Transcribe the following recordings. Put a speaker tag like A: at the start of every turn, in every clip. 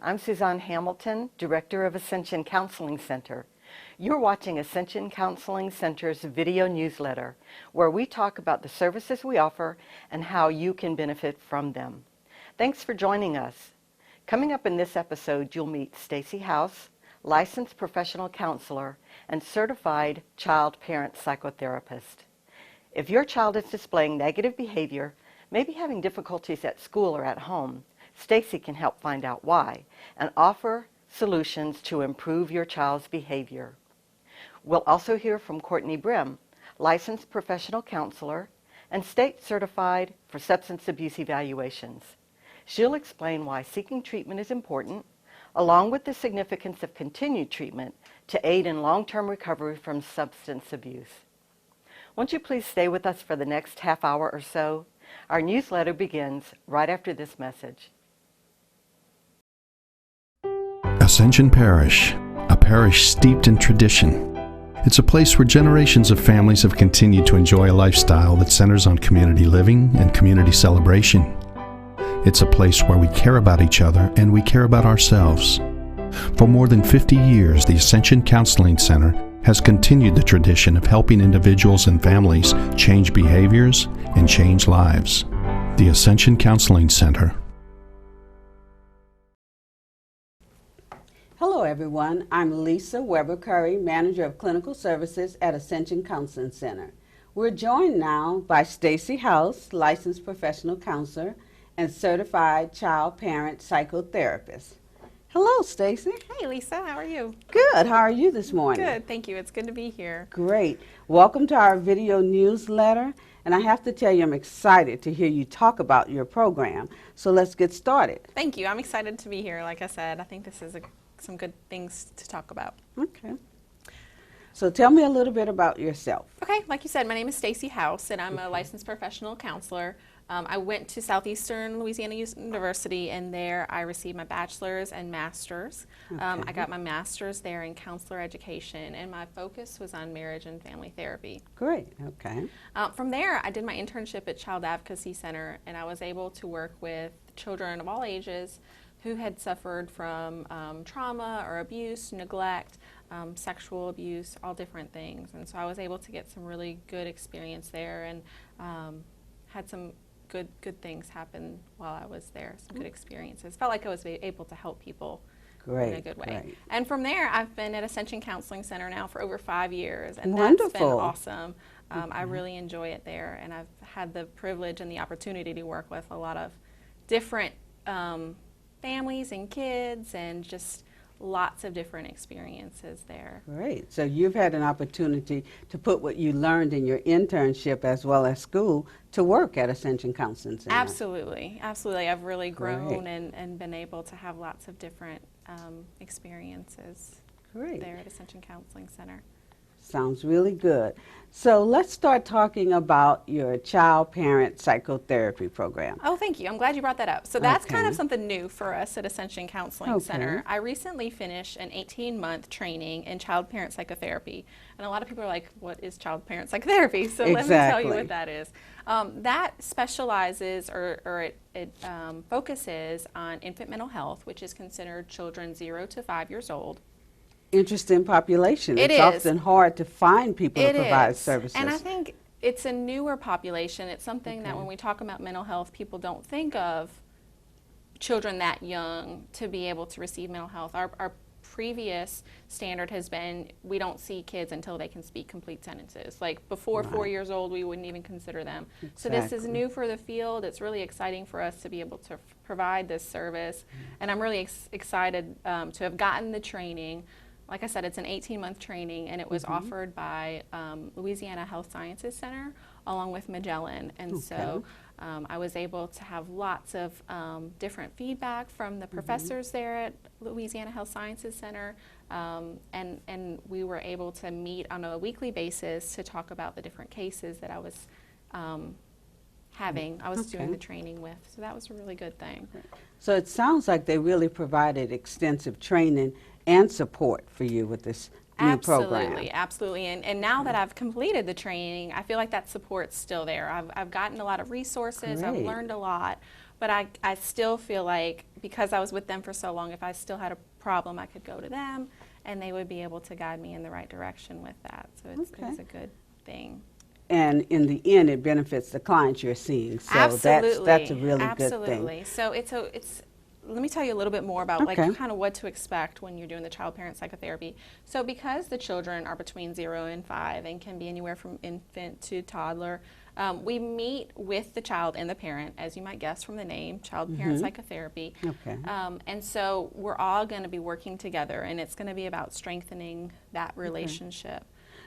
A: I'm Suzanne Hamilton, Director of Ascension Counseling Center. You're watching Ascension Counseling Center's video newsletter, where we talk about the services we offer and how you can benefit from them. Thanks for joining us. Coming up in this episode, you'll meet Stacy House, licensed professional counselor and certified child-parent psychotherapist. If your child is displaying negative behavior, maybe having difficulties at school or at home, Stacy can help find out why and offer solutions to improve your child's behavior. We'll also hear from Courtney Brim, licensed professional counselor and state certified for substance abuse evaluations. She'll explain why seeking treatment is important, along with the significance of continued treatment to aid in long-term recovery from substance abuse. Won't you please stay with us for the next half hour or so? Our newsletter begins right after this message.
B: Ascension Parish, a parish steeped in tradition. It's a place where generations of families have continued to enjoy a lifestyle that centers on community living and community celebration. It's a place where we care about each other and we care about ourselves. For more than 50 years, the Ascension Counseling Center has continued the tradition of helping individuals and families change behaviors and change lives. The Ascension Counseling Center.
C: Hello everyone, I'm Lisa Weber Curry, Manager of Clinical Services at Ascension Counseling Center. We're joined now by Stacy House, Licensed Professional Counselor and Certified Child-Parent Psychotherapist. Hello, Stacy.
D: Hey, Lisa. How are you?
C: Good. How are you this morning?
D: Good. Thank you. It's good to be here.
C: Great. Welcome to our video newsletter. And I have to tell you, I'm excited to hear you talk about your program. So let's get started.
D: Thank you. I'm excited to be here. Like I said, I think this is some good things to talk about.
C: Okay. So tell me a little bit about yourself.
D: Okay. Like you said, my name is Stacy House, and I'm a licensed professional counselor. I went to Southeastern Louisiana University, and there I received my bachelor's and master's.
C: Okay.
D: I got my master's there in counselor education, and my focus was on marriage and family therapy.
C: Great. Okay.
D: From there, I did my internship at Child Advocacy Center, and I was able to work with children of all ages who had suffered from trauma or abuse, neglect, sexual abuse, all different things. And so I was able to get some really good experience there, and had some good things happen while I was there, some good experiences. Felt like I was able to help people in a good way.
C: Great.
D: And from there, I've been at Ascension Counseling Center now for over 5 years, and
C: Wonderful.
D: that's been awesome. I really enjoy it there, and I've had the privilege and the opportunity to work with a lot of different families and kids, and just lots of different experiences there.
C: Great. So you've had an opportunity to put what you learned in your internship as well as school to work at Ascension Counseling Center.
D: Absolutely. Absolutely. I've really grown
C: Great.
D: and been able to have lots of different experiences
C: Great.
D: there at Ascension Counseling Center.
C: Sounds really good. So let's start talking about your child-parent psychotherapy program.
D: Oh, thank you. I'm glad you brought that up. So that's kind
C: Okay.
D: of something new for us at Ascension Counseling
C: Okay.
D: Center. I recently finished an 18-month training in child-parent psychotherapy. And a lot of people are like, what is child-parent psychotherapy? So let me tell you what that is. That specializes or it focuses on infant mental health, which is considered children 0 to 5 years old.
C: Interesting population.
D: It
C: It's
D: is.
C: often hard to find people to provide services.
D: And I think it's a newer population. It's something that when we talk about mental health, people don't think of children that young to be able to receive mental health. Our previous standard has been we don't see kids until they can speak complete sentences. Like before 4 years old, we wouldn't even consider them. So this is new for the field. It's really exciting for us to be able to provide this service. And I'm really excited to have gotten the training. Like I said, it's an 18-month training, and it was offered by Louisiana Health Sciences Center along with Magellan. And so I was able to have lots of different feedback from the professors there at Louisiana Health Sciences Center, and we were able to meet on a weekly basis to talk about the different cases that I was doing the training with. So that was a really good thing.
C: So it sounds like they really provided extensive training and support for you with this new program.
D: Absolutely, absolutely. And now that I've completed the training, I feel like that support's still there. I've gotten a lot of resources, I've
C: Great.
D: learned a lot, but I still feel like because I was with them for so long, if I still had a problem, I could go to them and they would be able to guide me in the right direction with that. So it's a good thing.
C: And in the end, it benefits the clients you're seeing. So
D: Absolutely.
C: that's a really
D: Absolutely.
C: good thing.
D: So it's let me tell you a little bit more about
C: Okay.
D: like kind of what to expect when you're doing the child parent psychotherapy. So because the children are between 0 and 5 and can be anywhere from infant to toddler, we meet with the child and the parent, as you might guess from the name, child parent psychotherapy.
C: Okay.
D: And so we're all going to be working together, and it's going to be about strengthening that relationship.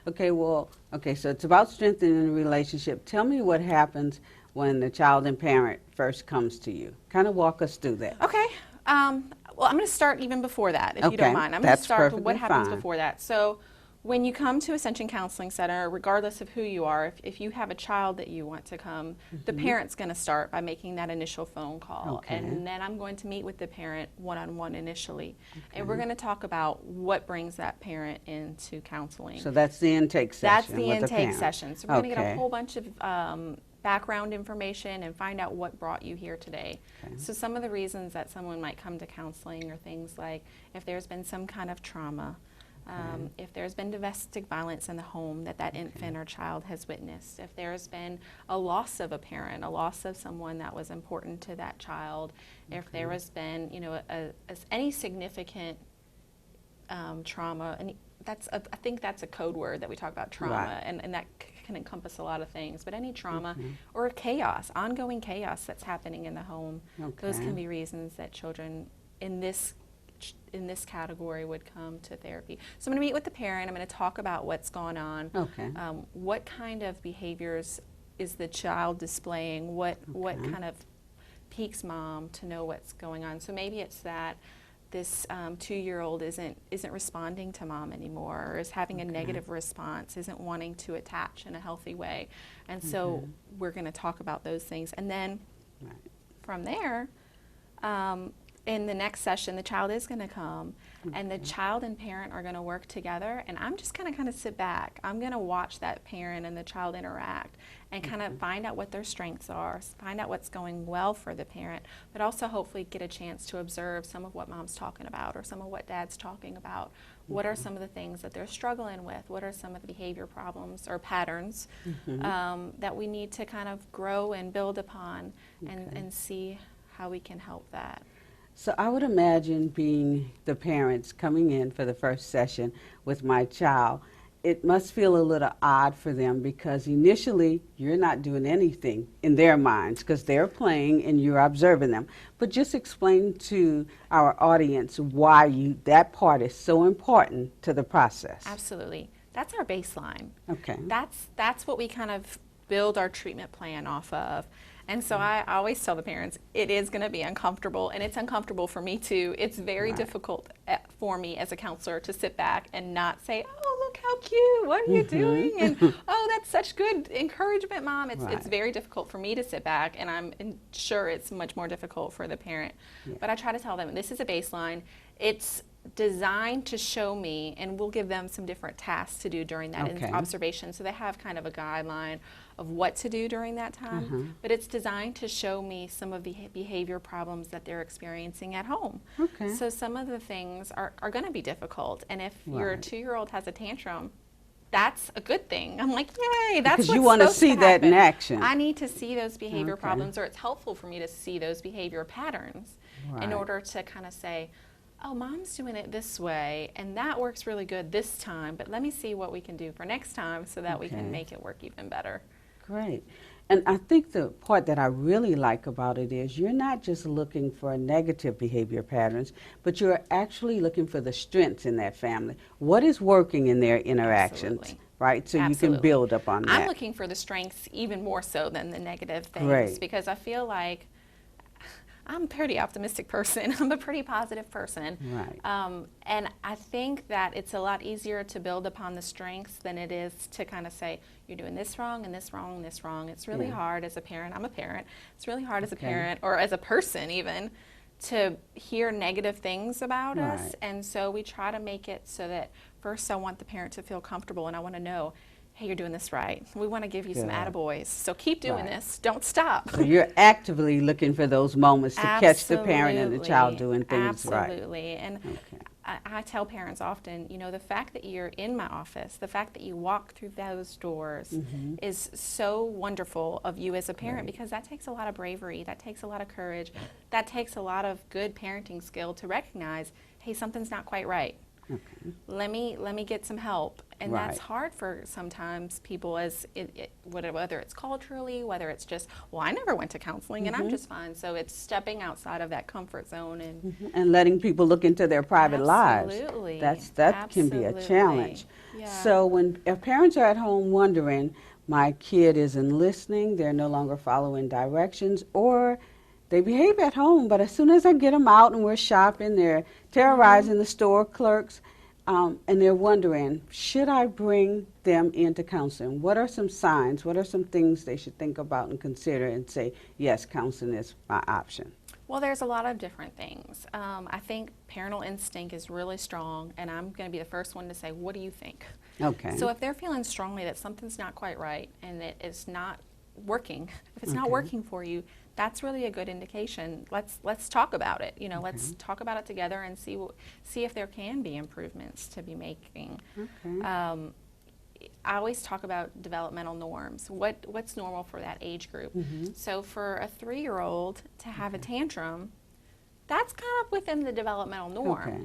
C: Okay, so it's about strengthening the relationship. Tell me what happens when the child and parent first comes to you. Kind of walk us through that.
D: Okay. Well, I'm going to start even before that, if you don't mind. I'm going to
C: that's
D: start with what
C: perfectly
D: happens
C: fine.
D: before that. So when you come to Ascension Counseling Center, regardless of who you are, if you have a child that you want to come, the parent's going to start by making that initial phone call.
C: Okay.
D: And then I'm going to meet with the parent one-on-one initially. And we're going to talk about what brings that parent into counseling.
C: So that's the intake session.
D: That's the
C: with
D: intake
C: parent.
D: session. So we're going to get
C: Okay.
D: a whole bunch of background information and find out what brought you here today.
C: Okay.
D: So some of the reasons that someone might come to counseling are things like if there's been some kind of trauma, if there's been domestic violence in the home that infant or child has witnessed, if there's been a loss of a parent, a loss of someone that was important to that child, if there has been, any significant trauma, and I think that's a code word that we talk about, trauma,
C: Right.
D: and that can encompass a lot of things, but any trauma or chaos, ongoing chaos that's happening in the home, those
C: Okay.
D: can be reasons that children in this category would come to therapy. So I'm going to meet with the parent. I'm going to talk about what's going on.
C: Okay.
D: What kind of behaviors is the child displaying? What kind of piques mom to know what's going on? So maybe it's that this 2-year-old isn't responding to mom anymore, or is having a negative response, isn't wanting to attach in a healthy way. And so we're going to talk about those things. And then from there, in the next session, the child is going to come, and the child and parent are going to work together, and I'm just going to kind of sit back. I'm going to watch that parent and the child interact and kind of find out what their strengths are, find out what's going well for the parent, but also hopefully get a chance to observe some of what mom's talking about or some of what dad's talking about. What are some of the things that they're struggling with? What are some of the behavior problems or patterns that we need to kind of grow and build upon and see how we can help that?
C: So I would imagine being the parents coming in for the first session with my child, it must feel a little odd for them because initially you're not doing anything in their minds because they're playing and you're observing them. But just explain to our audience why that part is so important to the process.
D: Absolutely. That's our baseline.
C: Okay.
D: That's what we kind of build our treatment plan off of. And so I always tell the parents, it is going to be uncomfortable, and it's uncomfortable for me too. It's very difficult for me as a counselor to sit back and not say, oh, look how cute, what are you doing? And, oh, that's such good encouragement, Mom. It's very difficult for me to sit back, and I'm sure it's much more difficult for the parent. But I try to tell them, this is a baseline. It's designed to show me, and we'll give them some different tasks to do during that observation, so they have kind of a guideline of what to do during that time, but it's designed to show me some of the behavior problems that they're experiencing at home.
C: Okay.
D: So some of the things are going to be difficult, and if your 2-year-old has a tantrum, that's a good thing. I'm like, yay, that's
C: Because
D: what's
C: you want to
D: supposed
C: see that in
D: happen.
C: action.
D: I need to see those behavior problems, or it's helpful for me to see those behavior patterns in order to kind of say, oh, Mom's doing it this way, and that works really good this time, but let me see what we can do for next time so that we can make it work even better.
C: Great. And I think the part that I really like about it is you're not just looking for negative behavior patterns, but you're actually looking for the strengths in that family. What is working in their interactions,
D: Absolutely.
C: right? So you
D: Absolutely.
C: can build up on that.
D: I'm looking for the strengths even more so than the negative things,
C: Great.
D: because I feel like I'm a pretty optimistic person. I'm a pretty positive person.
C: Right.
D: And I think that it's a lot easier to build upon the strengths than it is to kind of say, you're doing this wrong and this wrong and this wrong. It's really hard as a parent. I'm a parent. It's really hard as a parent, or as a person even, to hear negative things about us. And so we try to make it so that first I want the parent to feel comfortable, and I want to know, hey, you're doing this right. We want to give you some
C: Good.
D: attaboys. So keep doing
C: Right.
D: this. Don't stop.
C: So you're actively looking for those moments to catch the parent and the child
D: Absolutely.
C: doing things right.
D: Absolutely. And
C: Okay.
D: I tell parents often, you know, the fact that you're in my office, the fact that you walk through those doors is so wonderful of you as a parent, because that takes a lot of bravery, that takes a lot of courage, that takes a lot of good parenting skill to recognize, hey, something's not quite right.
C: Okay.
D: Let me get some help. And
C: Right.
D: that's hard for sometimes people, as whether it's culturally, whether it's just, well, I never went to counseling and I'm just fine. So it's stepping outside of that comfort zone and
C: And letting people look into their private lives.
D: Absolutely.
C: That can be a
D: Absolutely.
C: challenge.
D: Yeah.
C: So if parents are at home wondering, my kid isn't listening, they're no longer following directions, or they behave at home, but as soon as I get them out and we're shopping, they're terrorizing the store clerks, and they're wondering, should I bring them into counseling? What are some signs? What are some things they should think about and consider and say, yes, counseling is my option?
D: Well, there's a lot of different things. I think parental instinct is really strong, and I'm going to be the first one to say, what do you think?
C: Okay.
D: So if they're feeling strongly that something's not quite right and that it's not working, if it's not
C: Okay.
D: working for you, that's really a good indication. Let's talk about it. You know, let's talk about it together and see if there can be improvements to be making.
C: Okay.
D: I always talk about developmental norms. What's normal for that age group? So for a 3-year-old to have a tantrum, that's kind of within the developmental norm.
C: Okay.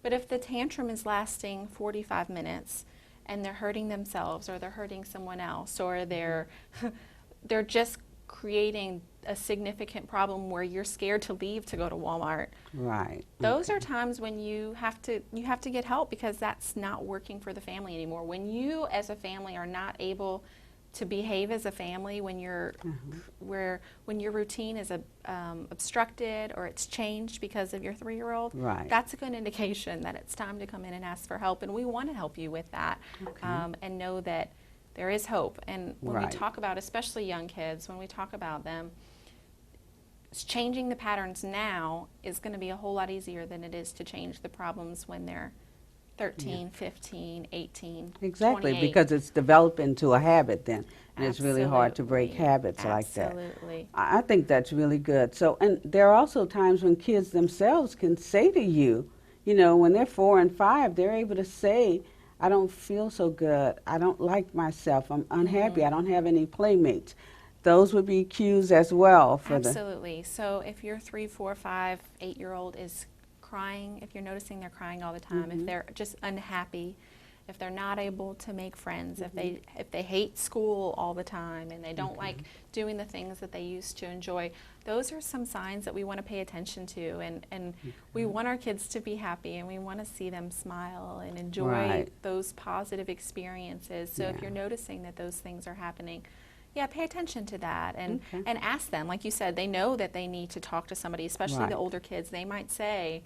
D: But if the tantrum is lasting 45 minutes and they're hurting themselves or they're hurting someone else or they're just creating a significant problem where you're scared to leave to go to Walmart.
C: Right.
D: Those are times when you have to get help, because that's not working for the family anymore. When you as a family are not able to behave as a family, when you're when your routine is obstructed or it's changed because of your 3-year-old,
C: Right.
D: that's a good indication that it's time to come in and ask for help, and we want to help you with that. And know that there is hope. And when
C: Right.
D: we talk about, especially young kids, when we talk about them, changing the patterns now is going to be a whole lot easier than it is to change the problems when they're 13, 15, 18,
C: Exactly,
D: 28.
C: because it's developed into a habit then, and it's really hard to break
D: Absolutely.
C: habits like that.
D: Absolutely.
C: I think that's really good. So, and there are also times when kids themselves can say to you, you know, when they're 4 and 5, they're able to say, I don't feel so good, I don't like myself, I'm unhappy, I don't have any playmates. Those would be cues as well for
D: Absolutely. So if your 3, 4, 5, 8-year-old is crying, if you're noticing they're crying all the time, if they're just unhappy, if they're not able to make friends, if they hate school all the time and they don't like doing the things that they used to enjoy, those are some signs that we want to pay attention to, and we want our kids to be happy and we want to see them smile and enjoy
C: Right.
D: those positive experiences. So if
C: Yeah.
D: you're noticing that those things are happening, yeah, pay attention to that and
C: Okay.
D: and ask them. Like you said, they know that they need to talk to somebody, especially
C: Right.
D: the older kids. They might say,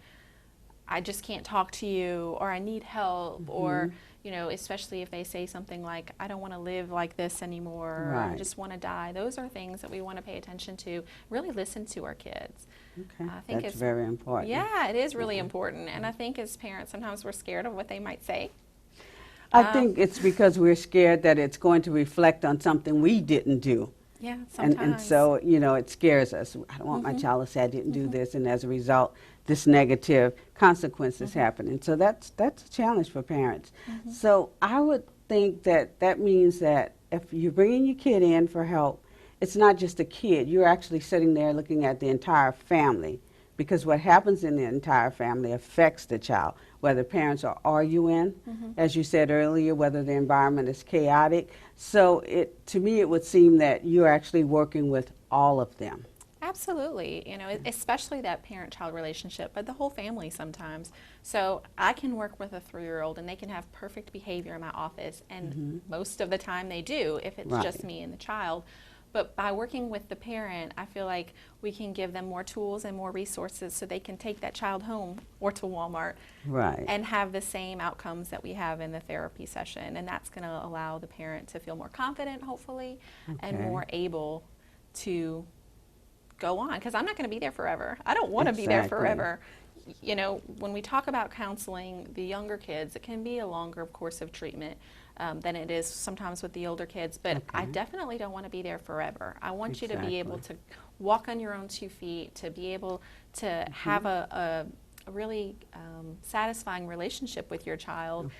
D: I just can't talk to you, or I need help, or, you know, especially if they say something like, I don't want to live like this anymore, or I
C: Right.
D: just want to die. Those are things that we want to pay attention to, really listen to our kids.
C: Okay,
D: I think
C: that's
D: it's
C: very important.
D: Yeah, it is really important. And I think as parents, sometimes we're scared of what they might say.
C: I think it's because we're scared that it's going to reflect on something we didn't do.
D: Yeah, sometimes.
C: And so, you know, it scares us. I don't want my child to say I didn't do this, and as a result, this negative consequences happen. And so that's a challenge for parents. So I would think that means that if you're bringing your kid in for help, it's not just a kid. You're actually sitting there looking at the entire family, because what happens in the entire family affects the child, whether parents are arguing, as you said earlier, whether the environment is chaotic. So to me, it would seem that you're actually working with all of them.
D: Absolutely, you know, especially that parent-child relationship, but the whole family sometimes. So I can work with a 3-year-old and they can have perfect behavior in my office, and most of the time they do if it's
C: Right.
D: just me and the child. But by working with the parent, I feel like we can give them more tools and more resources so they can take that child home or to Walmart
C: Right.
D: and have the same outcomes that we have in the therapy session. And that's going to allow the parent to feel more confident, hopefully, and
C: Okay.
D: more able to go on, because I'm not going to be there forever. I don't want to be there
C: Exactly.
D: forever. you know, when we talk about counseling the younger kids, it can be a longer course of treatment than it is sometimes with the older kids, but I definitely don't want to be there forever. I want you to be able to walk on your own 2 feet, to be able to have a really satisfying relationship with your child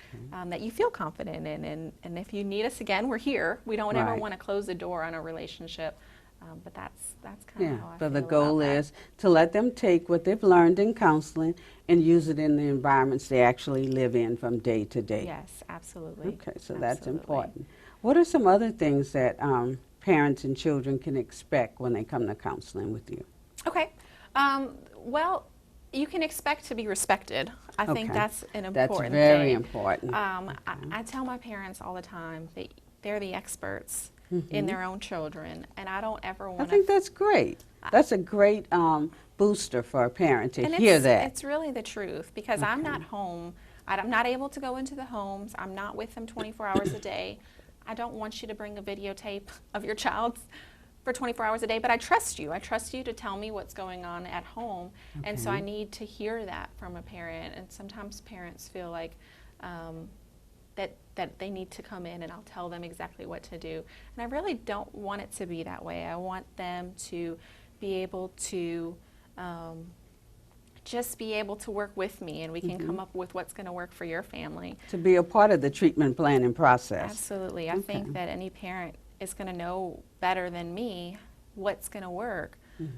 D: that you feel confident in. And if you need us again, we're here. We don't ever want to close the door on a relationship. But that's kind of how I feel
C: but the goal
D: about that.
C: is to let them take what they've learned in counseling and use it in the environments they actually live in from day to day.
D: Yes, absolutely.
C: Okay, so that's important. What are some other things that parents and children can expect when they come to counseling with you?
D: Okay. Well, you can expect to be respected. I think that's an important thing.
C: That's very important.
D: I tell my parents all the time that they're the experts in their own children, and I don't ever want to...
C: I think that's great. That's a great booster for a parent to hear that.
D: It's really the truth, because I'm not home. I'm not able to go into the homes. I'm not with them 24 hours a day. I don't want you to bring a videotape of your child for 24 hours a day, but I trust you. I trust you to tell me what's going on at home, and so I need to hear that from a parent. And sometimes parents feel like that they need to come in and I'll tell them exactly what to do. And I really don't want it to be that way. I want them to be able to just be able to work with me, and we can come up with what's going to work for your family.
C: To be a part of the treatment planning process.
D: Absolutely. I think that any parent is going to know better than me what's going to work.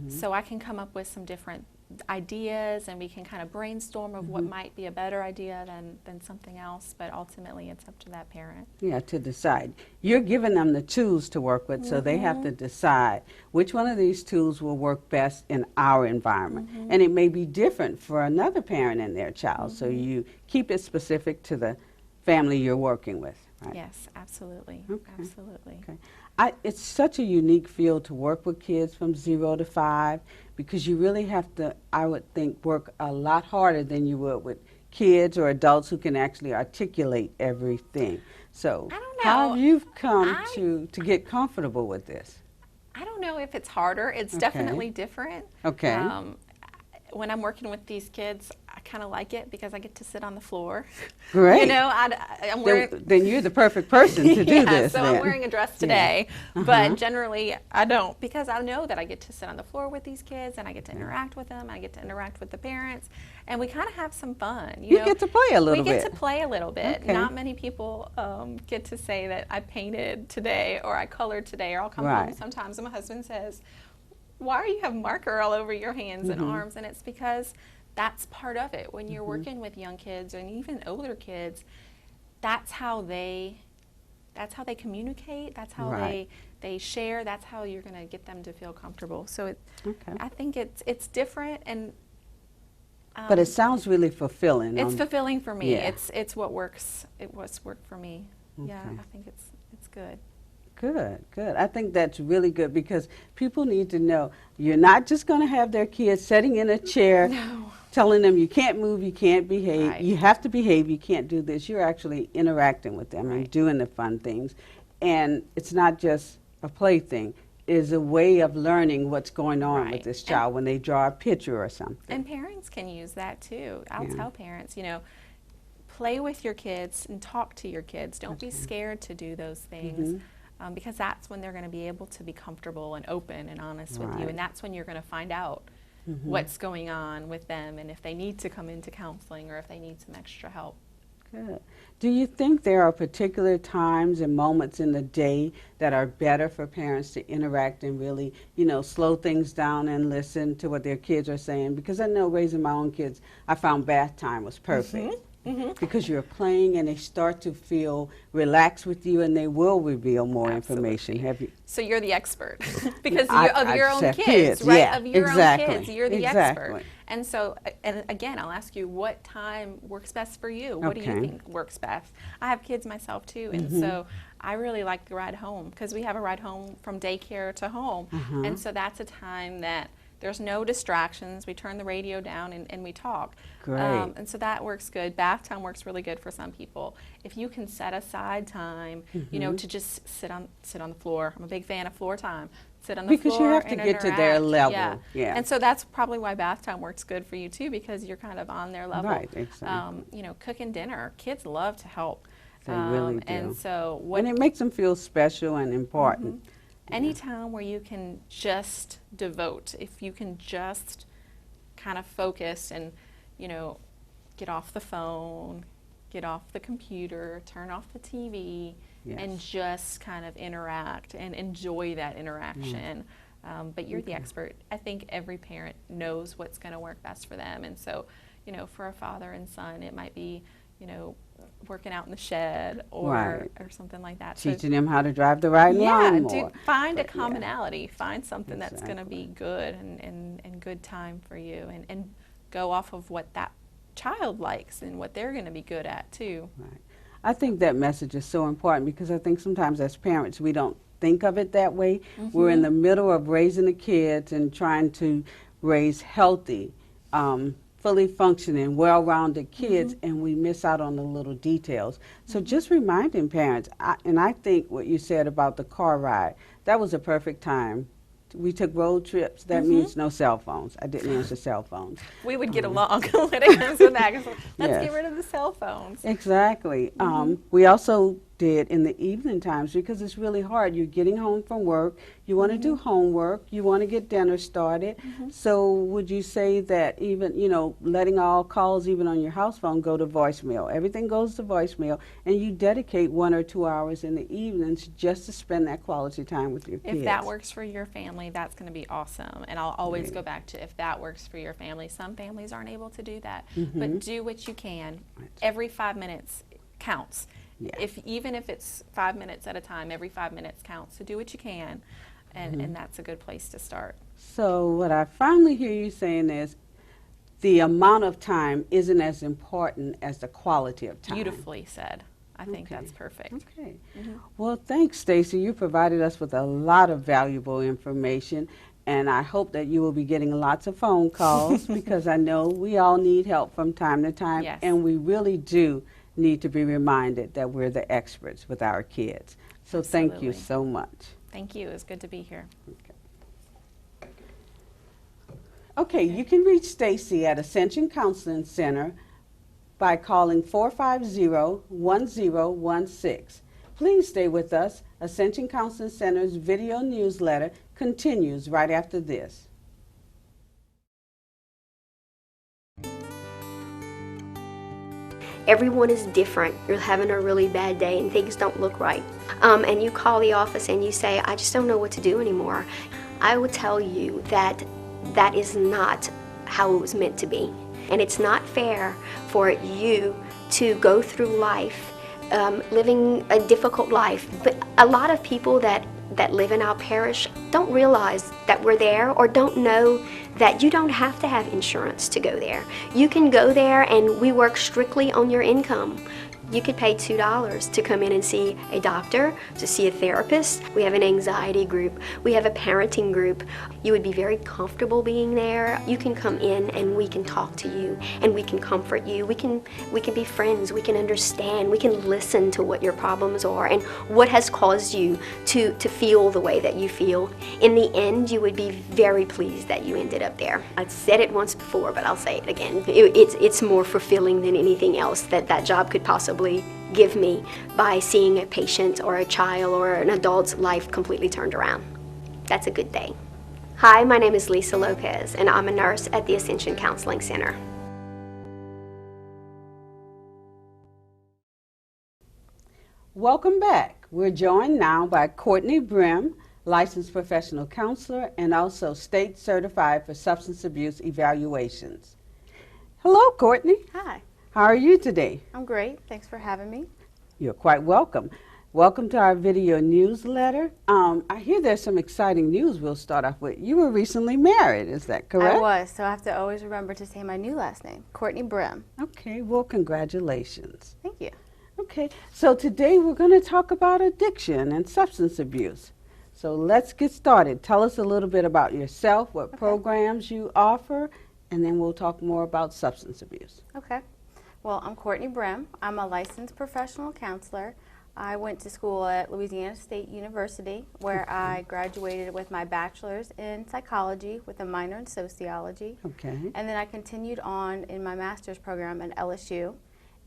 D: So I can come up with some different ideas, and we can kind of brainstorm of what might be a better idea than something else, but ultimately it's up to that parent.
C: Yeah, to decide. You're giving them the tools to work with, so they have to decide which one of these tools will work best in our environment. And it may be different for another parent and their child, so you keep it specific to the family you're working with. Right?
D: Yes, absolutely. Absolutely.
C: Okay. It's such a unique field to work with kids from 0 to 5, because you really have to, I would think, work a lot harder than you would with kids or adults who can actually articulate everything. So
D: I don't know.
C: how have you come to get comfortable with this?
D: I don't know if it's harder. It's definitely different.
C: Okay.
D: When I'm working with these kids, I kind of like it because I get to sit on the floor.
C: Great.
D: You know, I'm wearing...
C: Then you're the perfect person to do this.
D: So I'm wearing a dress today, but generally I don't, because I know that I get to sit on the floor with these kids, and I get to interact with them, I get to interact with the parents, and we kind of have some fun. You know?
C: Get to play a little bit.
D: We get to play a little bit. Not many people get to say that I painted today, or I colored today, or I'll come home sometimes and my husband says, why do you have marker all over your hands and arms? And it's because that's part of it. When you're working with young kids and even older kids, that's how they communicate, that's how they share, that's how you're going to get them to feel comfortable. So I think it's different, and
C: but it sounds really fulfilling.
D: It's fulfilling for me. It's what works. It was work for me. Yeah, I think it's good.
C: Good, good. I think that's really good, because people need to know you're not just going to have their kids sitting in a chair telling them you can't move, you can't behave, you have to behave, you can't do this. You're actually interacting with them and doing the fun things. And it's not just a plaything. It's a way of learning what's going on with this child when they draw a picture or something.
D: And parents can use that too. I'll tell parents, you know, play with your kids and talk to your kids. Don't be scared to do those things. Because that's when they're going to be able to be comfortable and open and honest with you, and that's when you're going to find out what's going on with them, and if they need to come into counseling or if they need some extra help.
C: Good. Do you think there are particular times and moments in the day that are better for parents to interact and really, you know, slow things down and listen to what their kids are saying? Because I know raising my own kids, I found bath time was perfect. Because you're playing and they start to feel relaxed with you, and they will reveal more information. Have you?
D: So you're the expert because of your own kids, right?
C: Yeah,
D: of your own kids, you're the expert. And so, and again, I'll ask you, what time works best for you? What do you think works best? I have kids myself too, and so I really like the ride home, because we have a ride home from daycare to home, and so that's a time that there's no distractions. We turn the radio down and we talk.
C: Great.
D: And so that works good. Bath time works really good for some people. If you can set aside time, you know, to just sit on the floor. I'm a big fan of floor time. sit on the
C: because
D: floor
C: you have to
D: and
C: get to their
D: interact.
C: level. Yeah.
D: And so that's probably why bath time works good for you too, because you're kind of on their level.
C: Right, exactly.
D: You know, cooking dinner, kids love to help.
C: They really do.
D: And so
C: And it makes them feel special and important.
D: any time where you can just devote, if you can just kind of focus and, you know, get off the phone, get off the computer, turn off the TV, and just kind of interact and enjoy that interaction. But you're the expert. I think every parent knows what's going to work best for them. And so, you know, for a father and son, it might be, you know, working out in the shed or something like that.
C: Teaching them how to drive the right lawnmower.
D: Find a commonality. Find something that's going to be good and good time for you, and go off of what that child likes and what they're going to be good at too.
C: Right. I think that message is so important because I think sometimes as parents we don't think of it that way. We're in the middle of raising the kids and trying to raise healthy, fully functioning, well-rounded kids, and we miss out on the little details. So just reminding parents, and I think what you said about the car ride, that was a perfect time. We took road trips. That means no cell phones. I didn't answer cell phones.
D: We would get along when it comes to that. Let's get rid of the cell phones.
C: Exactly. We also did in the evening times because it's really hard. You're getting home from work. You want to do homework. You want to get dinner started. So would you say that even, you know, letting all calls even on your house phone go to voicemail? Everything goes to voicemail, and you dedicate 1 or 2 hours in the evenings just to spend that quality time with your kids.
D: If that works for your family, that's going to be awesome. And I'll always go back to if that works for your family. Some families aren't able to do that, but do what you can. Every 5 minutes counts. Even if it's 5 minutes at a time, every 5 minutes counts. So do what you can, and that's a good place to start.
C: So what I finally hear you saying is the amount of time isn't as important as the quality of time.
D: Beautifully said. I think that's perfect.
C: Okay. Well, thanks, Stacy. You provided us with a lot of valuable information, and I hope that you will be getting lots of phone calls because I know we all need help from time to time, and we really do need to be reminded that we're the experts with our kids. So thank you so much.
D: Thank you. It's good to be here.
C: Okay, you can reach Stacy at Ascension Counseling Center by calling 450-1016. Please stay with us. Ascension Counseling Center's video newsletter continues right after this.
E: Everyone is different. You're having a really bad day and things don't look right. And you call the office and you say, I just don't know what to do anymore. I would tell you that that is not how it was meant to be. And it's not fair for you to go through life living a difficult life. But a lot of people that live in our parish don't realize that we're there or don't know that you don't have to have insurance to go there. You can go there and we work strictly on your income. You could pay $2 to come in and see a doctor, to see a therapist. We have an anxiety group. We have a parenting group. You would be very comfortable being there. You can come in and we can talk to you and we can comfort you. We can be friends. We can understand. We can listen to what your problems are and what has caused you to feel the way that you feel. In the end, you would be very pleased that you ended up there. I've said it once before, but I'll say it again. It's more fulfilling than anything else that job could possibly give me by seeing a patient or a child or an adult's life completely turned around. That's a good day. Hi, my name is Lisa Lopez, and I'm a nurse at the Ascension Counseling Center.
C: Welcome back. We're joined now by Courtney Brim, licensed professional counselor and also state certified for substance abuse evaluations. Hello, Courtney.
F: Hi.
C: How are you today?
F: I'm great. Thanks for having me.
C: You're quite welcome. Welcome to our video newsletter. I hear there's some exciting news we'll start off with. You were recently married, is that correct?
F: I was, so I have to always remember to say my new last name, Courtney Brim.
C: Okay, well, congratulations.
F: Thank you.
C: Okay, so today we're going to talk about addiction and substance abuse. So let's get started. Tell us a little bit about yourself, what programs you offer, and then we'll talk more about substance abuse.
F: Okay. Well, I'm Courtney Brim. I'm a licensed professional counselor. I went to school at Louisiana State University, where I graduated with my bachelor's in psychology with a minor in sociology.
C: Okay.
F: And then I continued on in my master's program at LSU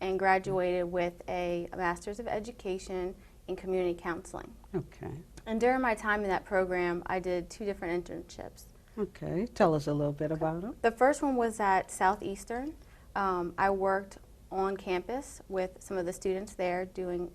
F: and graduated with a master's of education in community counseling.
C: Okay.
F: And during my time in that program, I did 2 different internships.
C: Okay. Tell us a little bit about them.
F: The first one was at Southeastern. I worked on campus with some of the students there doing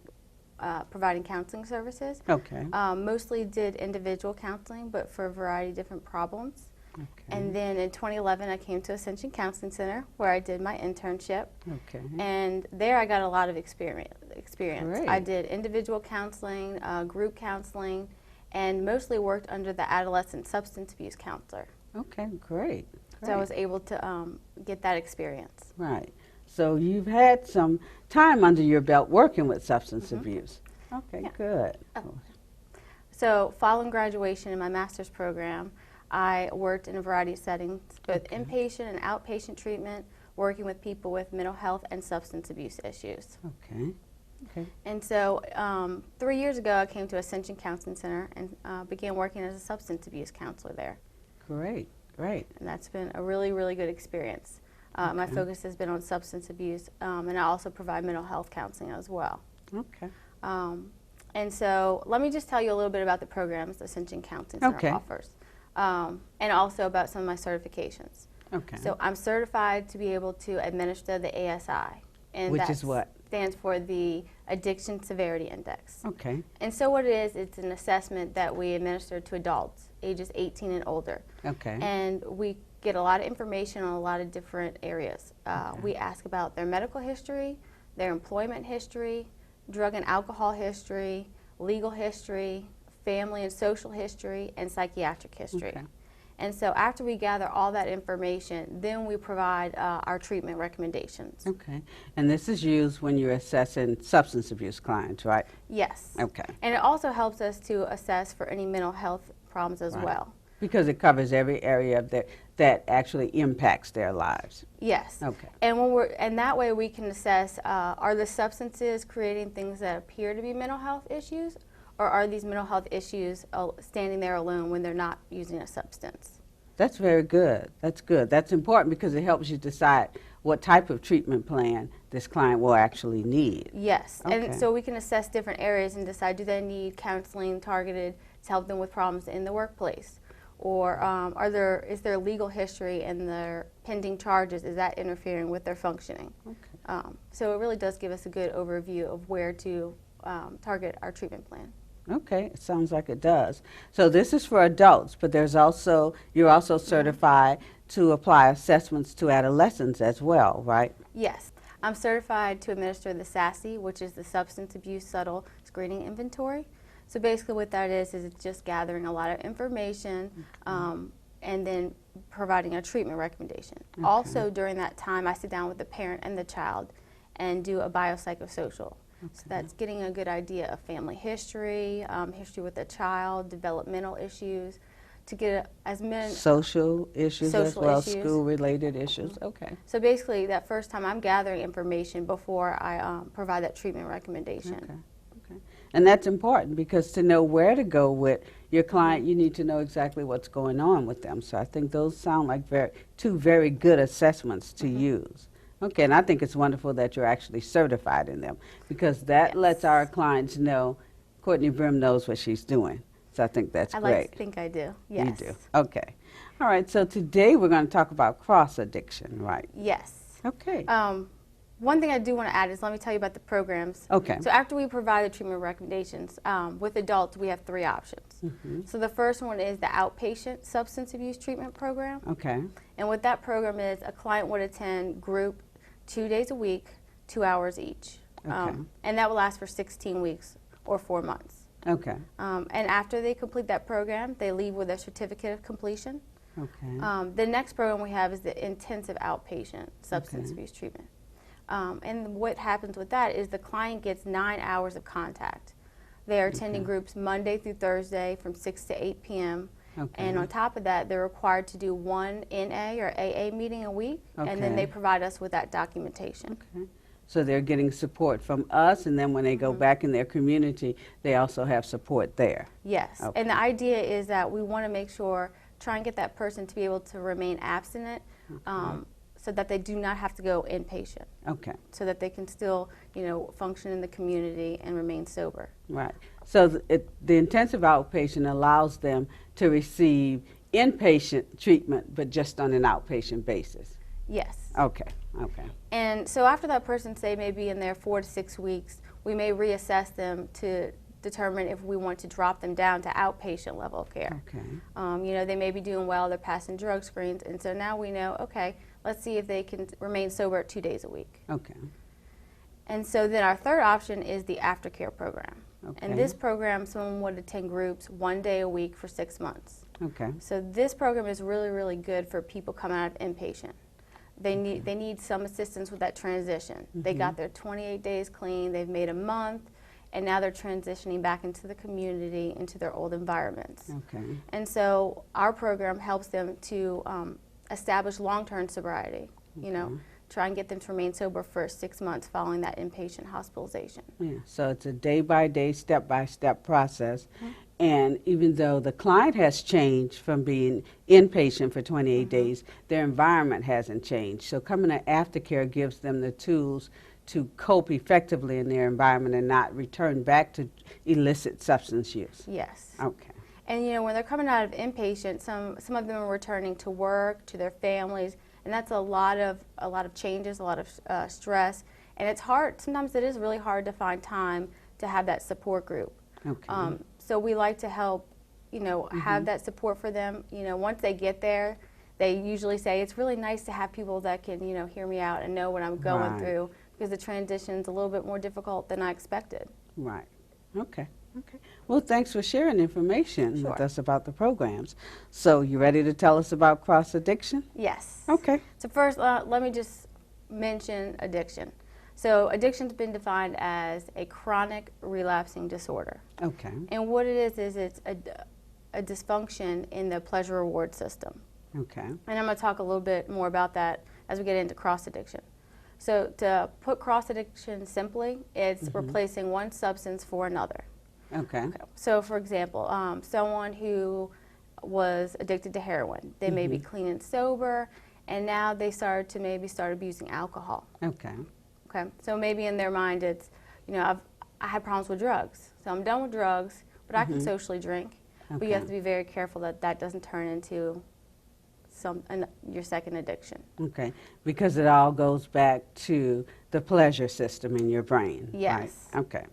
F: providing counseling services.
C: Okay.
F: Mostly did individual counseling, but for a variety of different problems.
C: Okay.
F: And then in 2011, I came to Ascension Counseling Center, where I did my internship.
C: Okay.
F: And there I got a lot of experience.
C: Great.
F: I did individual counseling, group counseling, and mostly worked under the adolescent substance abuse counselor.
C: Okay, great.
F: So I was able to get that experience.
C: Right. So you've had some time under your belt working with substance abuse. Okay,
F: Yeah.
C: good.
F: So following graduation in my master's program, I worked in a variety of settings, both inpatient and outpatient treatment, working with people with mental health and substance abuse issues.
C: Okay. Okay.
F: And so 3 years ago, I came to Ascension Counseling Center and began working as a substance abuse counselor there.
C: Great. Great.
F: And that's been a really, really good experience. My focus has been on substance abuse, and I also provide mental health counseling as well.
C: Okay.
F: And so let me just tell you a little bit about the programs Ascension Counseling Center offers, and also about some of my certifications.
C: Okay.
F: So I'm certified to be able to administer the ASI. And
C: Which is what?
F: Stands for the Addiction Severity Index.
C: Okay.
F: And so what it is, it's an assessment that we administer to adults, ages 18 and older.
C: Okay.
F: And we get a lot of information on a lot of different areas. We ask about their medical history, their employment history, drug and alcohol history, legal history, family and social history, and psychiatric history.
C: Okay.
F: And so after we gather all that information, then we provide our treatment recommendations.
C: Okay. And this is used when you're assessing substance abuse clients, right?
F: Yes.
C: Okay.
F: And it also helps us to assess for any mental health problems as well.
C: Because it covers every area of that actually impacts their lives.
F: Yes.
C: Okay.
F: And that way we can assess, are the substances creating things that appear to be mental health issues, or are these mental health issues standing there alone when they're not using a substance?
C: That's very good. That's good. That's important because it helps you decide what type of treatment plan this client will actually need.
F: Yes.
C: Okay.
F: And so we can assess different areas and decide, do they need counseling targeted to help them with problems in the workplace? Or is there legal history and their pending charges, is that interfering with their functioning?
C: Okay.
F: So it really does give us a good overview of where to target our treatment plan.
C: Okay, it sounds like it does. So this is for adults, but you're also certified to apply assessments to adolescents as well, right?
F: Yes. I'm certified to administer the SASI, which is the Substance Abuse Subtle Screening Inventory. So basically what that is it's just gathering a lot of information and then providing a treatment recommendation.
C: Okay.
F: Also during that time, I sit down with the parent and the child and do a biopsychosocial. So that's getting a good idea of family history, history with the child, developmental issues, to get as many
C: social issues as
F: social
C: well,
F: issues.
C: school-related issues. Okay.
F: So basically, that first time I'm gathering information before I provide that treatment recommendation.
C: Okay. Okay. And that's important because to know where to go with your client, you need to know exactly what's going on with them. So I think those sound like two very good assessments to use. Okay, and I think it's wonderful that you're actually certified in them because that lets our clients know Courtney Brim knows what she's doing. So I think that's great.
F: I like to think I do, yes.
C: You do, okay. All right, so today we're going to talk about cross-addiction, right?
F: Yes.
C: Okay.
F: One thing I do want to add is let me tell you about the programs.
C: Okay.
F: So after we provide the treatment recommendations, with adults we have 3 options. So the first one is the Outpatient Substance Abuse Treatment Program.
C: Okay.
F: And what that program is, a client would attend group 2 days a week, 2 hours each.
C: Okay.
F: And that will last for 16 weeks or 4 months.
C: Okay.
F: And after they complete that program, they leave with a certificate of completion.
C: Okay.
F: The next program we have is the Intensive Outpatient Substance
C: Okay.
F: Abuse Treatment. And what happens with that is the client gets 9 hours of contact. They are attending groups Monday through Thursday from 6 to 8 p.m.
C: Okay.
F: And on top of that, they're required to do 1 NA or AA meeting a week, and then
C: Okay.
F: they provide us with that documentation.
C: Okay. So they're getting support from us, and then when they go back in their community, they also have support there.
F: Yes,
C: Okay.
F: and the idea is that we want to make sure, try and get that person to be able to remain abstinent, so that they do not have to go inpatient.
C: Okay.
F: So that they can still, function in the community and remain sober.
C: Right. So the intensive outpatient allows them to receive inpatient treatment, but just on an outpatient basis.
F: Yes.
C: Okay. Okay.
F: And so after that person, say, may be in there 4 to 6 weeks, we may reassess them to determine if we want to drop them down to outpatient level of care.
C: Okay.
F: They may be doing well, they're passing drug screens, and so now we know, okay, let's see if they can remain sober 2 days a week.
C: Okay.
F: And so then our third option is the Aftercare Program.
C: Okay.
F: And this program, someone would attend groups 1 day a week for 6 months.
C: Okay.
F: So this program is really, really good for people coming out of inpatient. They need some assistance with that transition. They got their 28 days clean, they've made a month, and now they're transitioning back into the community, into their old environments.
C: Okay.
F: And so our program helps them to establish long-term sobriety, try and get them to remain sober for 6 months following that inpatient hospitalization.
C: Yeah. So it's a day-by-day, step-by-step process. And even though the client has changed from being inpatient for 28 days, their environment hasn't changed. So coming to Aftercare gives them the tools to cope effectively in their environment and not return back to illicit substance use.
F: Yes.
C: Okay.
F: And when they're coming out of inpatient, some of them are returning to work, to their families, and that's a lot of changes, a lot of stress, and it's hard. Sometimes it is really hard to find time to have that support group.
C: Okay.
F: So we like to help, have that support for them. Once they get there, they usually say it's really nice to have people that can, hear me out and know what I'm going through, because the transition's a little bit more difficult than I expected.
C: Right. Okay. Okay. Well, thanks for sharing information with us about the programs. So you ready to tell us about cross-addiction?
F: Yes.
C: Okay.
F: So first, let me just mention addiction. So addiction's been defined as a chronic relapsing disorder.
C: Okay.
F: And what it is it's a dysfunction in the pleasure reward system.
C: Okay.
F: And I'm going to talk a little bit more about that as we get into cross-addiction. So to put cross-addiction simply, it's replacing one substance for another.
C: Okay.
F: So for example, someone who was addicted to heroin, they may be clean and sober, and now they start abusing alcohol.
C: Okay.
F: Okay, so maybe in their mind it's, I had problems with drugs, so I'm done with drugs, but I can socially drink. But you have to be very careful that doesn't turn into your second addiction.
C: Okay, because it all goes back to the pleasure system in your brain.
F: Yes.
C: Right? Okay.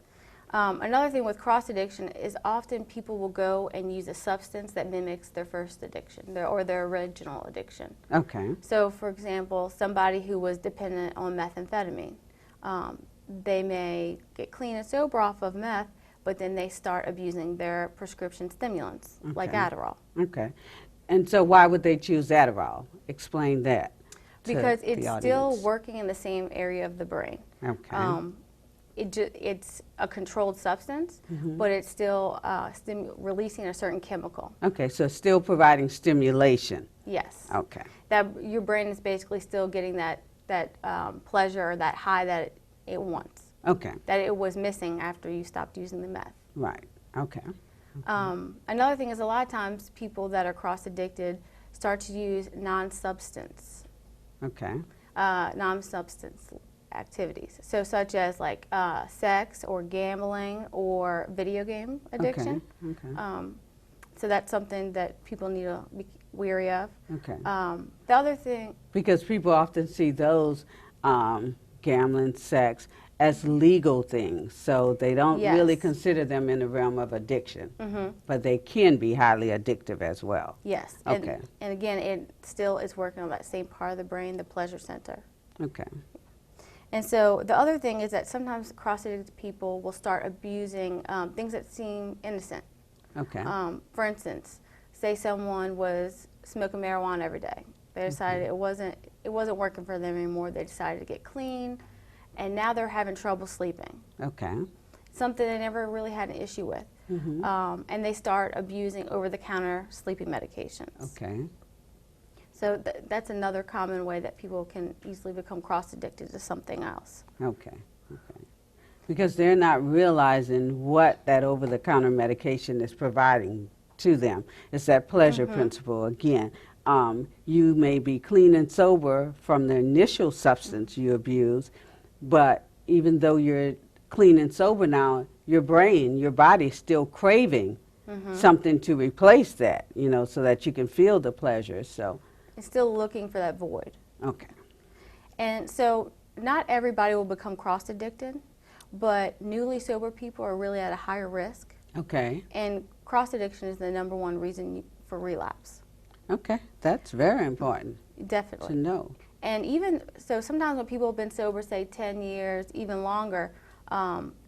F: Another thing with cross-addiction is often people will go and use a substance that mimics their first addiction, or their original addiction.
C: Okay.
F: So for example, somebody who was dependent on methamphetamine, they may get clean and sober off of meth, but then they start abusing their prescription stimulants, like Adderall.
C: Okay. And so why would they choose Adderall? Explain that.
F: Because it's still
C: audience.
F: working in the same area of the brain.
C: Okay.
F: It's a controlled substance, but it's still releasing a certain chemical.
C: Okay, so it's still providing stimulation.
F: Yes.
C: Okay.
F: That your brain is basically still getting that pleasure or that high that it wants.
C: Okay.
F: That it was missing after you stopped using the meth.
C: Right. Okay.
F: Another thing is a lot of times people that are cross-addicted start to use non-substance activities. So such as like sex or gambling or video game addiction.
C: Okay.
F: So that's something that people need to be wary of.
C: Okay.
F: The other thing,
C: Because people often see those gambling, sex, as legal things, so they don't really consider them in the realm of addiction, but they can be highly addictive as well.
F: yes.
C: Okay.
F: And again, it still is working on that same part of the brain, the pleasure center.
C: Okay.
F: And so the other thing is that sometimes cross-addicted people will start abusing things that seem innocent.
C: Okay.
F: For instance, say someone was smoking marijuana every day. They decided it wasn't working for them anymore. They decided to get clean, and now they're having trouble sleeping.
C: Okay.
F: Something they never really had an issue with. And they start abusing over-the-counter sleeping medications.
C: Okay.
F: So that's another common way that people can easily become cross-addicted to something else.
C: Okay, okay. Because they're not realizing what that over-the-counter medication is providing to them. It's that pleasure principle again. You may be clean and sober from the initial substance you abuse, but even though you're clean and sober now, your brain, your body's still craving something to replace that, you know, so that you can feel the pleasure. So
F: It's still looking for that void.
C: okay.
F: And so not everybody will become cross-addicted, but newly sober people are really at a higher risk.
C: Okay.
F: And cross-addiction is the #1 reason for relapse.
C: Okay. That's very important
F: Definitely.
C: to know.
F: And even, so sometimes when people have been sober, say 10 years, even longer,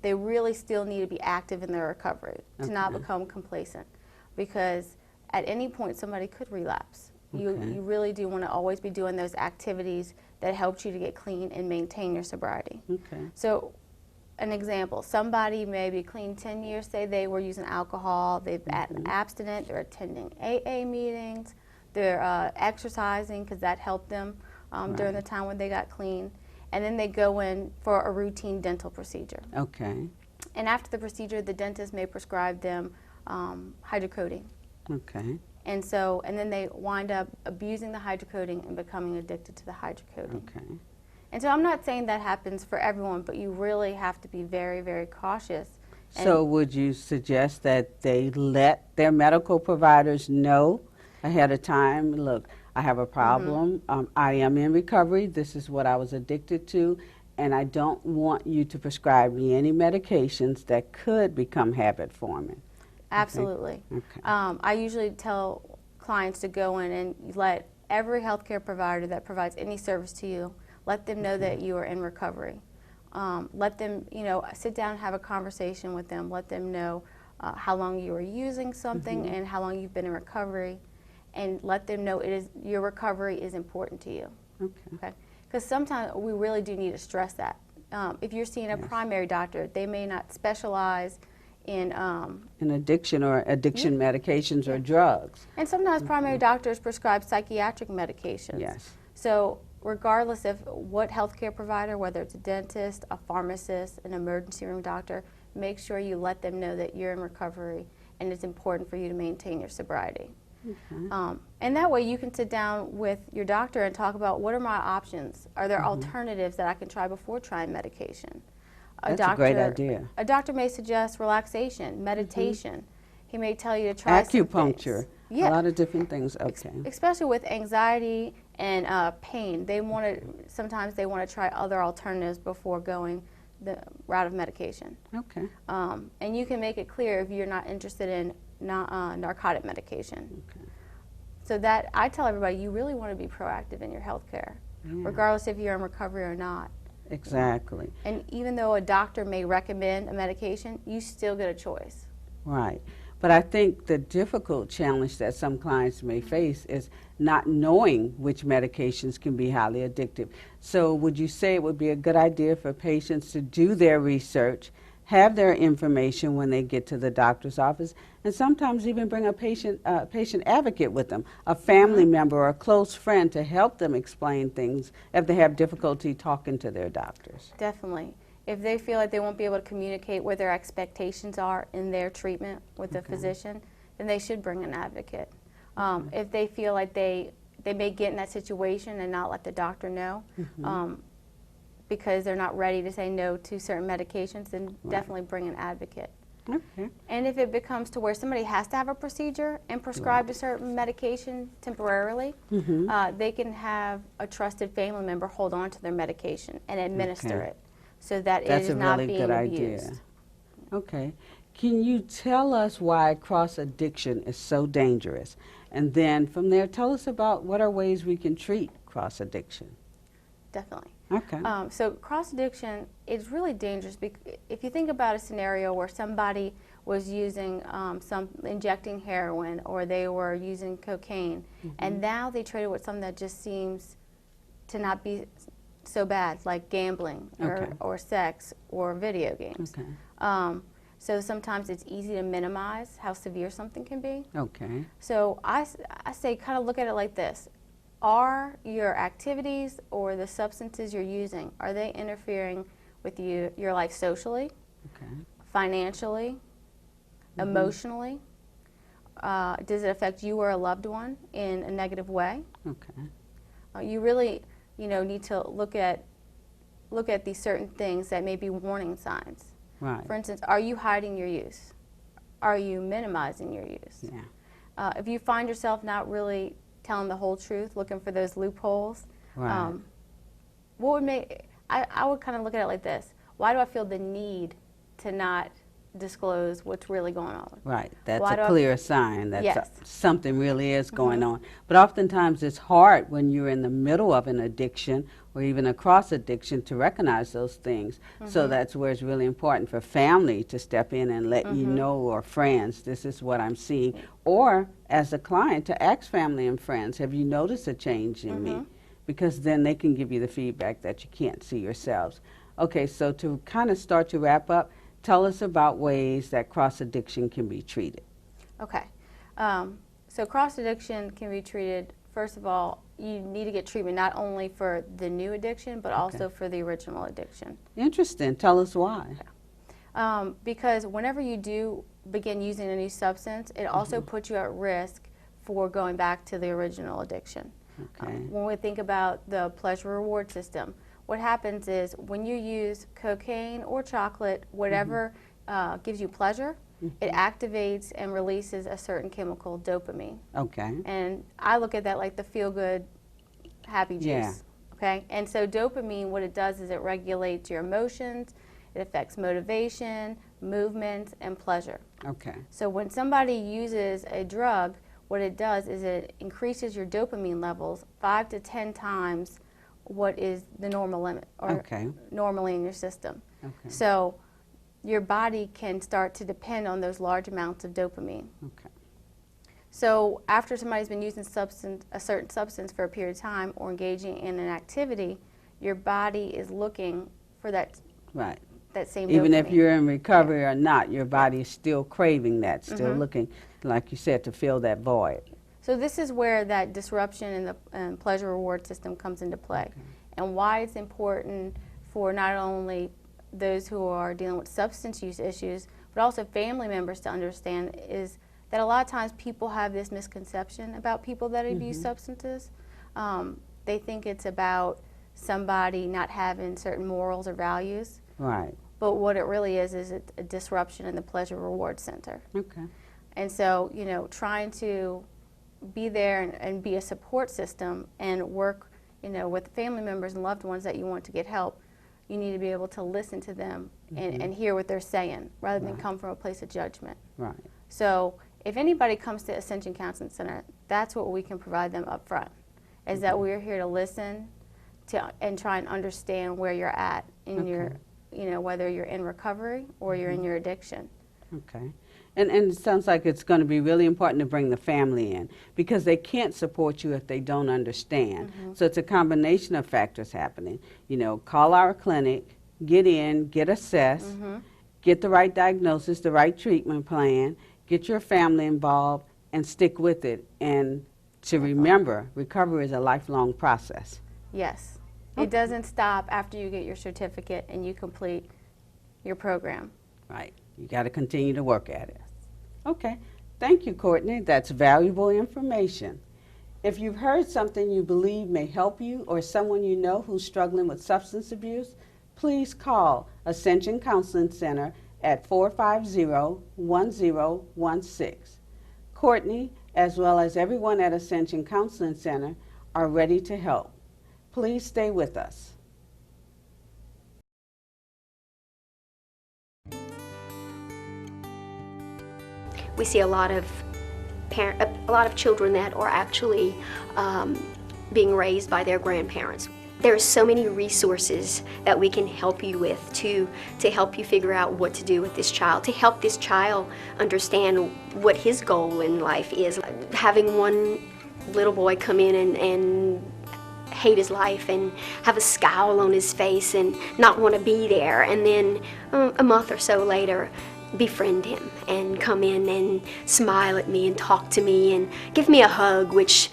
F: they really still need to be active in their recovery to not become complacent. Because at any point somebody could relapse. You really do want to always be doing those activities that helped you to get clean and maintain your sobriety.
C: Okay.
F: So an example, somebody may be clean 10 years, say they were using alcohol, they've been abstinent, they're attending AA meetings, they're exercising because that helped them during the time when they got clean, and then they go in for a routine dental procedure.
C: Okay.
F: And after the procedure, the dentist may prescribe them hydrocodone.
C: Okay.
F: And so, and then they wind up abusing the hydrocodone and becoming addicted to the hydrocodone.
C: Okay.
F: And so I'm not saying that happens for everyone, but you really have to be very, very cautious.
C: So would you suggest that they let their medical providers know ahead of time, look, I have a problem, I am in recovery, this is what I was addicted to, and I don't want you to prescribe me any medications that could become habit forming?
F: Absolutely.
C: Okay.
F: I usually tell clients to go in and let every healthcare provider that provides any service to you, let them know that you are in recovery. Let them, you know, sit down and have a conversation with them. Let them know how long you are using something and how long you've been in recovery, and let them know your recovery is important to you. Okay. Because sometimes we really do need to stress that. If you're seeing a primary doctor, they may not specialize in
C: addiction or addiction medications or drugs.
F: And sometimes primary doctors prescribe psychiatric medications.
C: Yes.
F: So regardless of what healthcare provider, whether it's a dentist, a pharmacist, an emergency room doctor, make sure you let them know that you're in recovery and it's important for you to maintain your sobriety. And that way you can sit down with your doctor and talk about, what are my options? Are there alternatives that I can try before trying medication?
C: That's a great idea.
F: A doctor may suggest relaxation, meditation. He may tell you to try
C: acupuncture.
F: Yeah.
C: A lot of different things. Okay.
F: Especially with anxiety and pain, sometimes they want to try other alternatives before going the route of medication.
C: Okay.
F: And you can make it clear if you're not interested in narcotic medication.
C: Okay.
F: So that I tell everybody, you really want to be proactive in your health care, regardless if you're in recovery or not.
C: Exactly.
F: And even though a doctor may recommend a medication, you still get a choice.
C: Right. But I think the difficult challenge that some clients may face is not knowing which medications can be highly addictive. So would you say it would be a good idea for patients to do their research, have their information when they get to the doctor's office, and sometimes even bring a patient advocate with them, a family member or a close friend, to help them explain things if they have difficulty talking to their doctors?
F: Definitely. If they feel like they won't be able to communicate what their expectations are in their treatment with the physician, then they should bring an advocate. If they feel like they may get in that situation and not let the doctor know, because they're not ready to say no to certain medications, then definitely bring an advocate.
C: Okay.
F: And if it becomes to where somebody has to have a procedure and prescribe a certain medication temporarily, they can have a trusted family member hold on to their medication and administer it, so that it is not being abused.
C: Okay. Can you tell us why cross-addiction is so dangerous? And then from there, tell us about what are ways we can treat cross-addiction.
F: Definitely.
C: Okay.
F: So cross-addiction is really dangerous. If you think about a scenario where somebody was using injecting heroin, or they were using cocaine, and now they traded with something that just seems to not be so bad, like gambling or sex or video games.
C: Okay.
F: So sometimes it's easy to minimize how severe something can be.
C: Okay.
F: So I say kind of look at it like this. are your activities or the substances you're using, are they interfering with your life socially,
C: Okay.
F: financially, emotionally? Does it affect you or a loved one in a negative way?
C: Okay.
F: You really, need to look at these certain things that may be warning signs.
C: Right.
F: For instance, are you hiding your use? Are you minimizing your use?
C: Yeah.
F: If you find yourself not really telling the whole truth, looking for those loopholes,
C: Right.
F: what would make, I would kind of look at it like this. Why do I feel the need to not disclose what's really going on?
C: Right. That's
F: Why do
C: a
F: I-
C: clear sign that
F: Yes.
C: something really is going on. But oftentimes it's hard when you're in the middle of an addiction or even a cross addiction to recognize those things. So that's where it's really important for family to step in and let you know, or friends, this is what I'm seeing. Or as a client to ask family and friends, have you noticed a change in me? Because then they can give you the feedback that you can't see yourselves. Okay, so to kind of start to wrap up, tell us about ways that cross-addiction can be treated.
F: Okay. So cross-addiction can be treated, first of all, you need to get treatment not only for the new addiction, but also for the original addiction.
C: Interesting. Tell us why.
F: Because whenever you do begin using a new substance, it also puts you at risk for going back to the original addiction.
C: Okay.
F: When we think about the pleasure reward system, what happens is when you use cocaine or chocolate, whatever gives you pleasure, it activates and releases a certain chemical, dopamine.
C: Okay.
F: And I look at that like the feel-good, happy juice.
C: Yeah.
F: Okay? And so dopamine, what it does is it regulates your emotions, it affects motivation, movement, and pleasure.
C: Okay.
F: So when somebody uses a drug, what it does is it increases your dopamine levels 5 to 10 times what is the normal limit, or normally in your system.
C: Okay.
F: So your body can start to depend on those large amounts of dopamine.
C: Okay.
F: So after somebody's been using a certain substance for a period of time or engaging in an activity, your body is looking for that
C: Right.
F: same
C: Even
F: dopamine.
C: if you're in recovery or not, your body is still craving that, still looking, like you said, to fill that void.
F: So this is where that disruption in the pleasure reward system comes into play, and why it's important for not only those who are dealing with substance use issues, but also family members to understand is that a lot of times people have this misconception about people that abuse substances. They think it's about somebody not having certain morals or values.
C: Right.
F: But what it really is a disruption in the pleasure reward center.
C: Okay.
F: And so, trying to be there and be a support system and work, with family members and loved ones that you want to get help, you need to be able to listen to them and hear what they're saying rather than come from a place of judgment.
C: Right.
F: So if anybody comes to Ascension Counseling Center, that's what we can provide them up front, is that we're here to listen and try and understand where you're at in your, whether you're in recovery or you're in your addiction.
C: Okay. And it sounds like it's going to be really important to bring the family in because they can't support you if they don't understand. So it's a combination of factors happening. Call our clinic, get in, get assessed, get the right diagnosis, the right treatment plan, get your family involved, and stick with it. And to remember, recovery is a lifelong process.
F: Yes. It doesn't stop after you get your certificate and you complete your program.
C: Right. You got to continue to work at it. Okay. Thank you, Courtney. That's valuable information. If you've heard something you believe may help you or someone you know who's struggling with substance abuse, please call Ascension Counseling Center at 450-1016. Courtney, as well as everyone at Ascension Counseling Center, are ready to help. Please stay with us.
E: We see a lot of children that are actually being raised by their grandparents. There are so many resources that we can help you with to help you figure out what to do with this child, to help this child understand what his goal in life is. Having one little boy come in and hate his life and have a scowl on his face and not want to be there, and then a month or so later befriend him and come in and smile at me and talk to me and give me a hug, which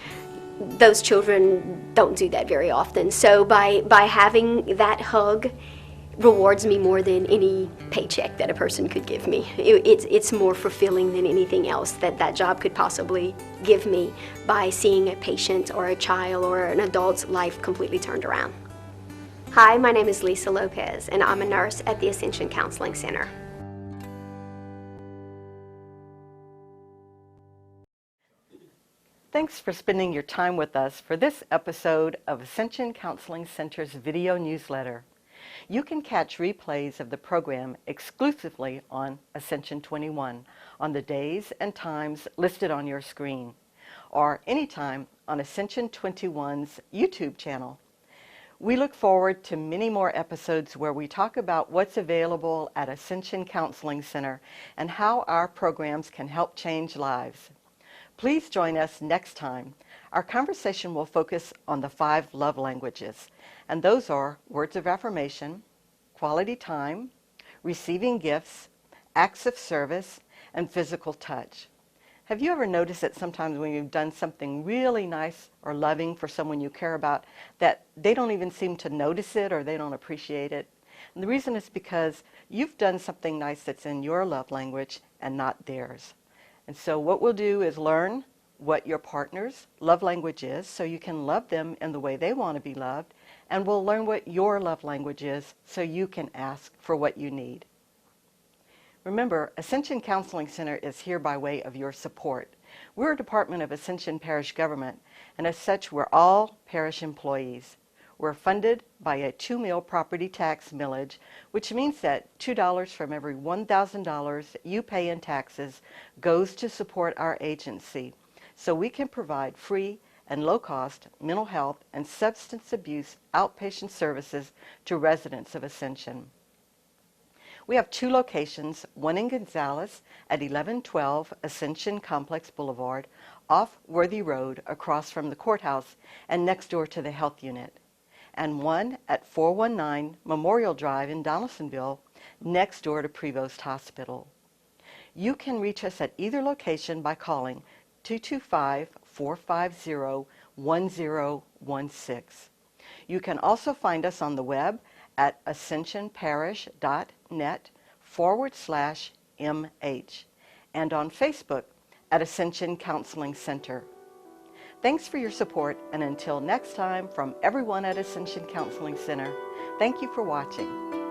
E: those children don't do that very often. So by having that hug rewards me more than any paycheck that a person could give me. It's more fulfilling than anything else that job could possibly give me, by seeing a patient or a child or an adult's life completely turned around. Hi, my name is Lisa Lopez, and I'm a nurse at the Ascension Counseling Center.
A: Thanks for spending your time with us for this episode of Ascension Counseling Center's video newsletter. You can catch replays of the program exclusively on Ascension 21 on the days and times listed on your screen, or anytime on Ascension 21's YouTube channel. We look forward to many more episodes where we talk about what's available at Ascension Counseling Center and how our programs can help change lives. Please join us next time. Our conversation will focus on the 5 love languages, and those are words of affirmation, quality time, receiving gifts, acts of service, and physical touch. Have you ever noticed that sometimes when you've done something really nice or loving for someone you care about, that they don't even seem to notice it or they don't appreciate it? And the reason is because you've done something nice that's in your love language and not theirs. And so what we'll do is learn what your partner's love language is so you can love them in the way they want to be loved, and we'll learn what your love language is so you can ask for what you need. Remember, Ascension Counseling Center is here by way of your support. We're a department of Ascension Parish government, and as such, we're all parish employees. We're funded by a 2-meal property tax millage, which means that $2 from every $1,000 you pay in taxes goes to support our agency, so we can provide free and low-cost mental health and substance abuse outpatient services to residents of Ascension. We have 2 locations, one in Gonzales at 1112 Ascension Complex Boulevard, off Worthy Road across from the courthouse and next door to the health unit, and one at 419 Memorial Drive in Donaldsonville, next door to Prevost Hospital. You can reach us at either location by calling 225-450-1016. You can also find us on the web at ascensionparish.net/MH and on Facebook at Ascension Counseling Center. Thanks for your support, and until next time, from everyone at Ascension Counseling Center, thank you for watching.